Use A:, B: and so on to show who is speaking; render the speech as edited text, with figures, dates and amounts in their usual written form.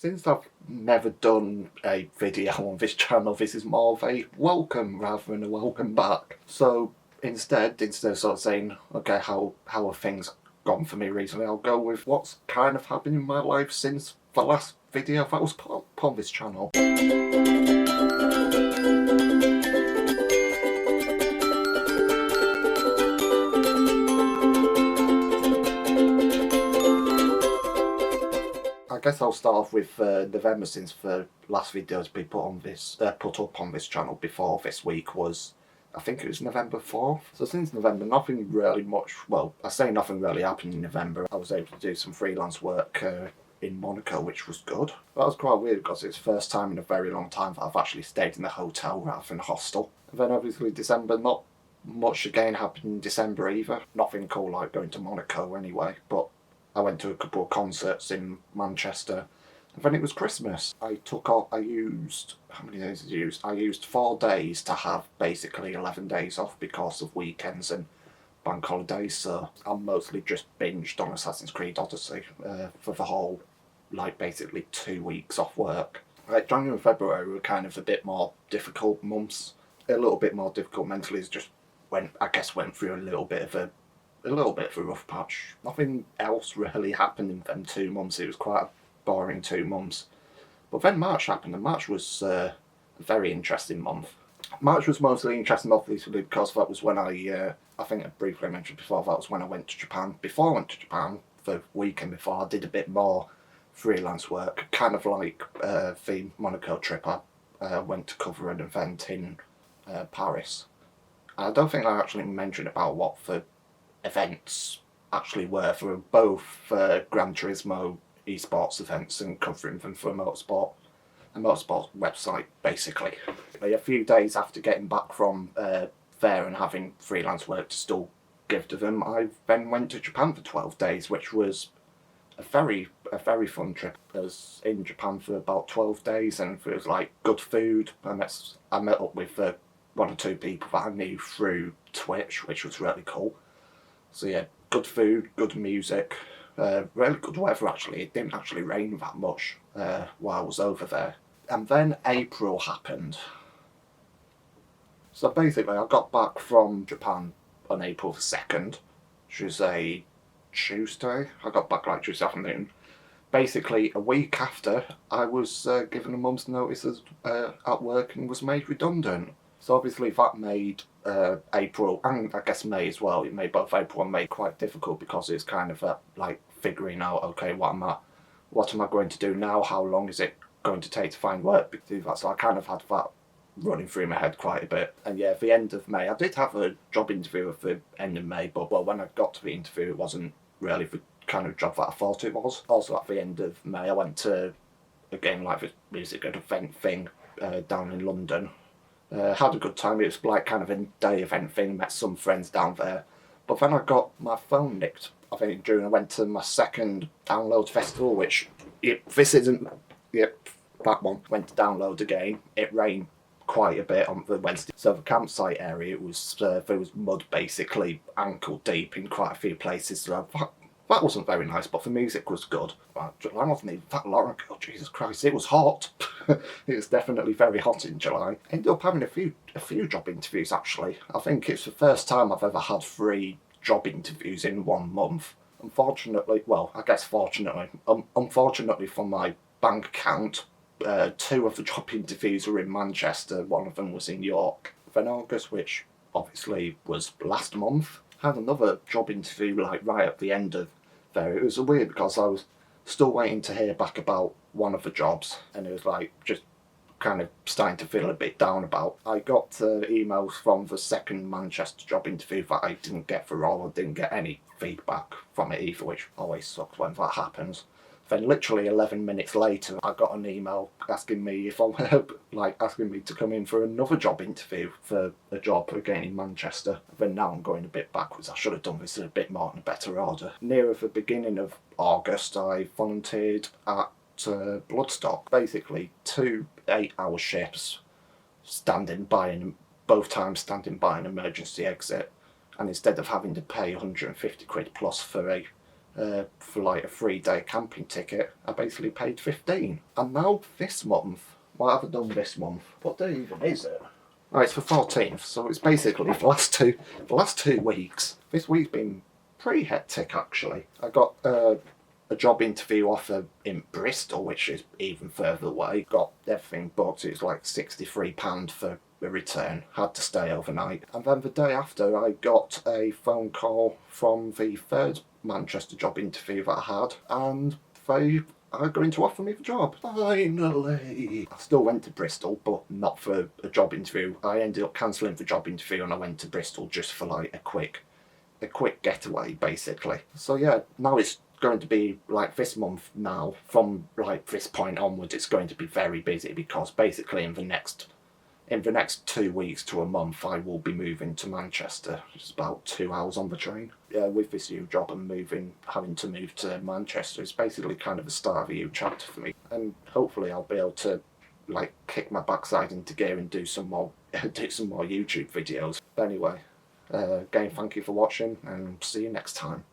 A: Since I've never done a video on this channel, this is more of a welcome rather than a welcome back. So instead of sort of saying, okay, how have things gone for me recently, I'll go with what's kind of happened in my life since the last video that was put on this channel. I guess I'll start off with November, since the last video has been put up on this channel before this week was, I think it was November 4th. So since November, nothing really much, well, I say nothing really happened in November. I was able to do some freelance work in Monaco, which was good. That was quite weird because it's the first time in a very long time that I've actually stayed in a hotel rather than a hostel. And then obviously December, not much again happened in December either. Nothing cool like going to Monaco anyway, but I went to a couple of concerts in Manchester, and then it was Christmas. I used, how many days did I use? I used 4 days to have basically 11 days off because of weekends and bank holidays, so I mostly just binged on Assassin's Creed Odyssey for the whole, like, basically 2 weeks off work. Like, January and February were kind of a bit more difficult months. A little bit more difficult mentally, just went through a little bit of a rough patch. Nothing else really happened in them 2 months. It was quite a boring 2 months. But then March happened, and March was a very interesting month. March was mostly interesting, obviously, because that was when I think I briefly mentioned before, that was when I went to Japan. Before I went to Japan, the weekend before, I did a bit more freelance work, kind of like the Monaco trip. I went to cover an event in Paris. I don't think I actually mentioned about what the events actually were. For both Gran Turismo esports events and covering them for a motorsport website, basically. A few days after getting back from there and having freelance work to still give to them, I then went to Japan for 12 days, which was a very fun trip. I was in Japan for about 12 days, and it was like good food. I met up with 1 or 2 people that I knew through Twitch, which was really cool. So yeah, good food, good music, really good weather actually. It didn't actually rain that much while I was over there. And then April happened. So basically I got back from Japan on April 2nd, which was a Tuesday. I got back like Tuesday afternoon. Basically a week after, I was given a month's notice at work and was made redundant. So obviously that made April, and I guess May as well, it made both April and May quite difficult, because it's kind of like figuring out, okay, what am I going to do now? How long is it going to take to find work to do that? So I kind of had that running through my head quite a bit. And yeah, at the end of May, I did have a job interview at the end of May, but well, when I got to the interview, it wasn't really the kind of job that I thought it was. Also at the end of May, I went to, again, like the music event thing down in London. Had a good time. It was like kind of a day event thing, met some friends down there. But then I got my phone nicked. I think I went to my second download festival, which, that one. Went to download again. It rained quite a bit on the Wednesday. So the campsite area, there was mud basically ankle deep in quite a few places. So that wasn't very nice, but the music was good. I wasn't even that long ago, Jesus Christ, it was hot. It was definitely very hot in July. I ended up having a few job interviews actually. I think it's the first time I've ever had 3 job interviews in 1 month. Unfortunately for my bank account, 2 of the job interviews were in Manchester, 1 of them was in York. Then August, which obviously was last month, had another job interview like right at the end of there. It was weird because I was still waiting to hear back about 1 of the jobs, and it was like just kind of starting to feel a bit down about. I got emails from the second Manchester job interview that I didn't get for all. I didn't get any feedback from it either, which always sucks when that happens. Then literally 11 minutes later, I got an email asking me if I were, asking me to come in for another job interview for a job again in Manchester. Then now I'm going a bit backwards. I should have done this in a bit more in a better order. Near the beginning of August, I volunteered at Bloodstock. Basically 2 8-hour shifts, both times standing by an emergency exit. And instead of having to pay 150 quid plus for a for like a 3-day camping ticket, I basically paid 15. And now this month, what have I done this month? What day even is it? Oh, it's the 14th, so it's basically the last two weeks. This week's been pretty hectic actually. I got a job interview offer in Bristol, which is even further away. Got everything booked. It was like £63 for the return. Had to stay overnight. And then the day after, I got a phone call from the third Manchester job interview that I had, and they are going to offer me the job. Finally! I still went to Bristol, but not for a job interview. I ended up cancelling the job interview and I went to Bristol just for like a quick getaway, basically. So yeah, now it's going to be like this month now. From like this point onwards, it's going to be very busy because basically in the next 2 weeks to a month, I will be moving to Manchester. It's about 2 hours on the train. Yeah, with this new job and having to move to Manchester, it's basically kind of the start of a new chapter for me. And hopefully I'll be able to like kick my backside into gear and do some more YouTube videos. But anyway, again, thank you for watching and see you next time.